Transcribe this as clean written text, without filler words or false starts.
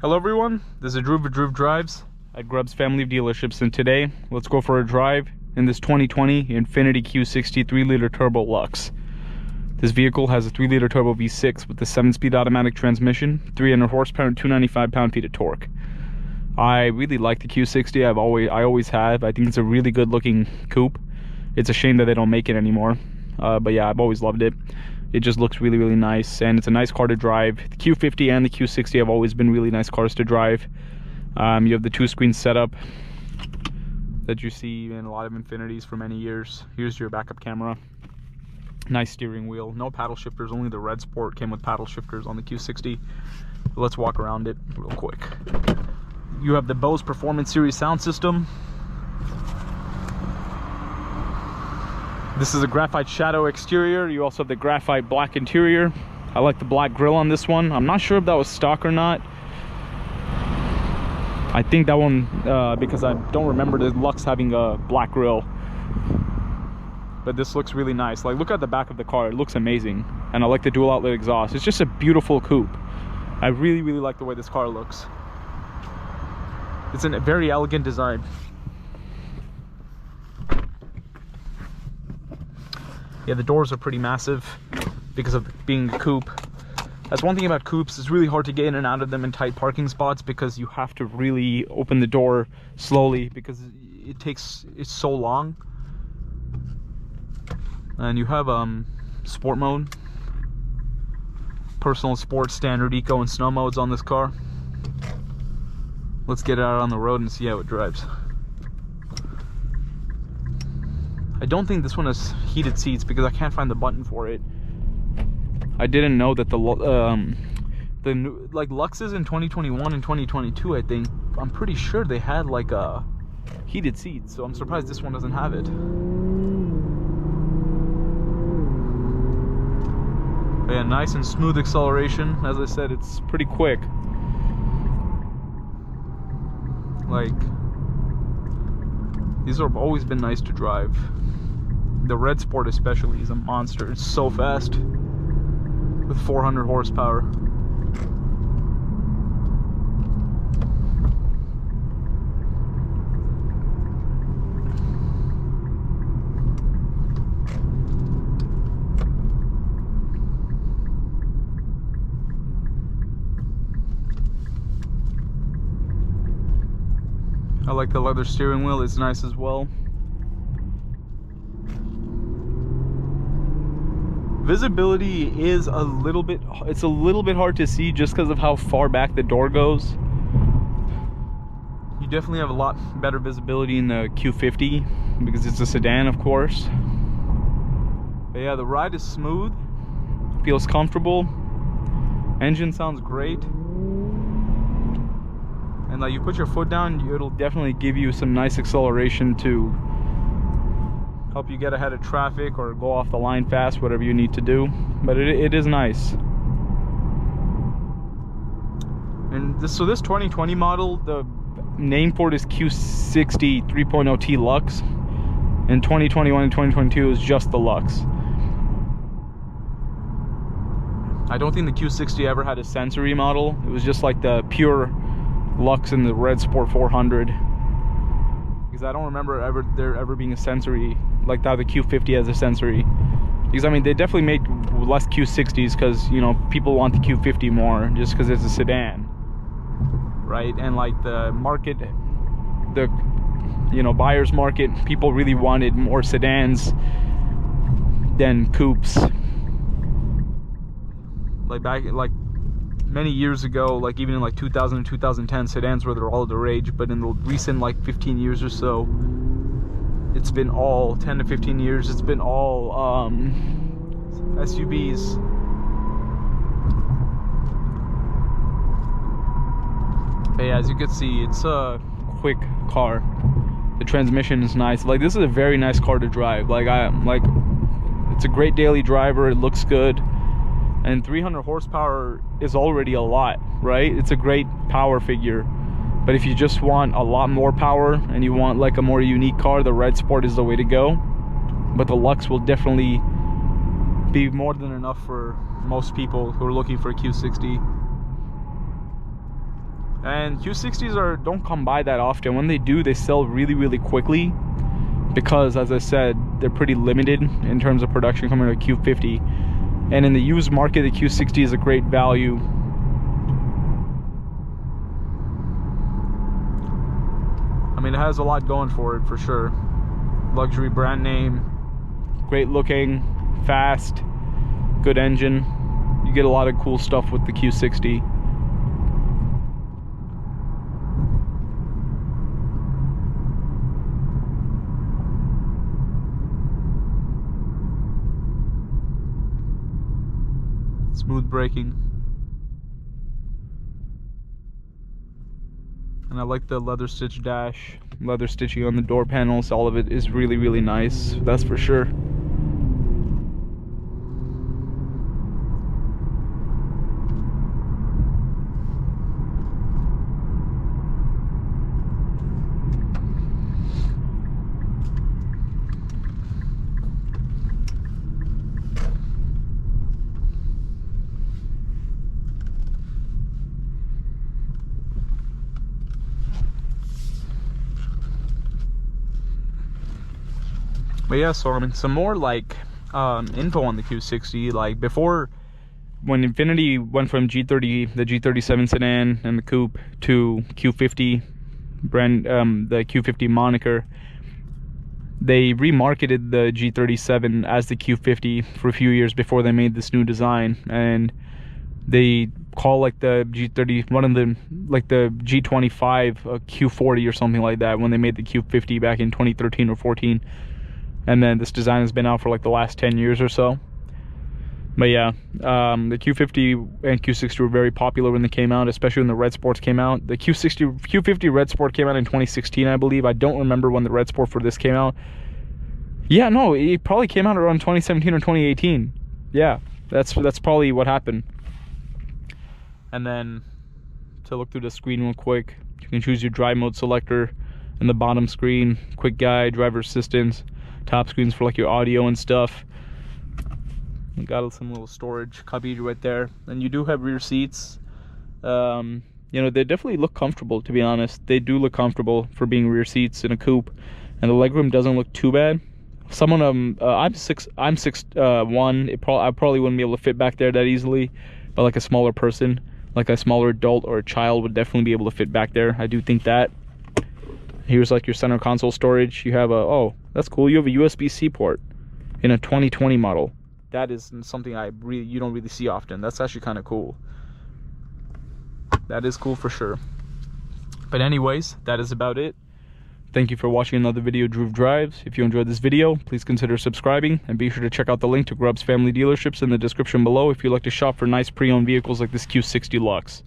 Hello everyone, this is Drew of Drew Drives at Grubb's Family of Dealerships, and today let's go for a drive in this 2020 INFINITI Q60 3.0 Turbo Luxe. This vehicle has a 3-liter turbo V6 with a 7-speed automatic transmission, 300 horsepower and 295 pound-feet of torque. I really like the Q60. I always have. I think it's a really good looking coupe. It's a shame that they don't make it anymore, but yeah, I've always loved it. It just looks really, really nice, and it's a nice car to drive. The Q50 and the Q60 have always been really nice cars to drive. You have the 2-screen setup that you see in a lot of Infinitis for many years. Here's your backup camera. Nice steering wheel. No paddle shifters, only the Red Sport came with paddle shifters on the Q60. Let's walk around it real quick. You have the Bose Performance Series sound system. This is a graphite shadow exterior. You also have the graphite black interior. I like the black grille on this one. I'm not sure if that was stock or not. I think that one, because I don't remember the Luxe having a black grille. But this looks really nice. Like, look at the back of the car. It looks amazing. And I like the dual outlet exhaust. It's just a beautiful coupe. I really, really like the way this car looks. It's a very elegant design. Yeah, the doors are pretty massive because of being a coupe. That's one thing about coupes. It's really hard to get in and out of them in tight parking spots because you have to really open the door slowly because it's so long. And you have sport mode, personal, sport, standard, eco, and snow modes on this car. Let's get it out on the road and see how it drives. I don't think this one has heated seats because I can't find the button for it. I didn't know that the new, like, Luxes in 2021 and 2022, I think, I'm pretty sure they had like a heated seats, so I'm surprised this one doesn't have it. But yeah, nice and smooth acceleration. As I said, it's pretty quick. Like, these have always been nice to drive. The Red Sport especially is a monster. It's so fast with 400 horsepower. I like the leather steering wheel. It's nice as well. Visibility is a little bit hard to see just because of how far back the door goes. You definitely have a lot better visibility in the Q50 because it's a sedan, of course. But yeah, the ride is smooth, feels comfortable, engine sounds great, and like, you put your foot down, it'll definitely give you some nice acceleration to help you get ahead of traffic or go off the line fast, whatever you need to do. But it is nice. And this 2020 model, the name for it is Q60 3.0t Luxe, and 2021 and 2022 is just the Luxe. I don't think the Q60 ever had a sensory model. It was just like the pure Luxe and the Red Sport 400. Because I don't remember there ever being a sensory like that. The Q50 has a sensory. Because I mean, they definitely make less Q60s because, you know, people want the Q50 more just because it's a sedan, right? And like the market, the, you know, buyer's market, people really wanted more sedans than coupes. Like back, like many years ago, like even in like 2000 and 2010, sedans were all the rage. But in the recent like 15 years or so, it's been all 10 to 15 years, it's been all SUVs. But yeah, as you can see, it's a quick car. The transmission is nice. Like, this is a very nice car to drive. Like, it's a great daily driver. It looks good. And 300 horsepower is already a lot, right? It's a great power figure. But if you just want a lot more power and you want like a more unique car, the Red Sport is the way to go. But the Luxe will definitely be more than enough for most people who are looking for a Q60. And Q60s don't come by that often. When they do, they sell really, really quickly because, as I said, they're pretty limited in terms of production coming to a Q50. And in the used market, the Q60 is a great value. I mean, it has a lot going for it, for sure. Luxury brand name, great looking, fast, good engine. You get a lot of cool stuff with the Q60. Smooth braking. And I like the leather stitch dash, leather stitching on the door panels. All of it is really, really nice, that's for sure. But yeah, so I mean, some more like info on the Q60. Like before, when Infiniti went from G30, the G37 sedan and the coupe to Q50 brand, the Q50 moniker, they remarketed the G37 as the Q50 for a few years before they made this new design. And they call like the G30 one of the like the G25 Q40 or something like that when they made the Q50 back in 2013 or 14. And then this design has been out for like the last 10 years or so. But yeah, the Q50 and Q60 were very popular when they came out, especially when the Red Sports came out. The Q50 Red Sport came out in 2016, I believe. I don't remember when the Red Sport for this came out. Yeah, no, it probably came out around 2017 or 2018. Yeah, that's probably what happened. And then to look through the screen real quick, you can choose your drive mode selector in the bottom screen, quick guide, driver assistance, top screens for like your audio and stuff. You got some little storage cubby right there. And you do have rear seats. You know, they definitely look comfortable, to be honest. They do look comfortable for being rear seats in a coupe. And the legroom doesn't look too bad. Some of them, I'm 6'1". I probably wouldn't be able to fit back there that easily. But like a smaller person, like a smaller adult or a child would definitely be able to fit back there. I do think that. Here's like your center console storage. You have a, oh, that's cool. You have a USB-C port in a 2020 model. That is something you don't really see often. That's actually kind of cool. That is cool for sure. But anyways, that is about it. Thank you for watching another video of Dhruv Drives. If you enjoyed this video, please consider subscribing and be sure to check out the link to Grub's family dealerships in the description below if you'd like to shop for nice pre-owned vehicles like this Q60 Luxe.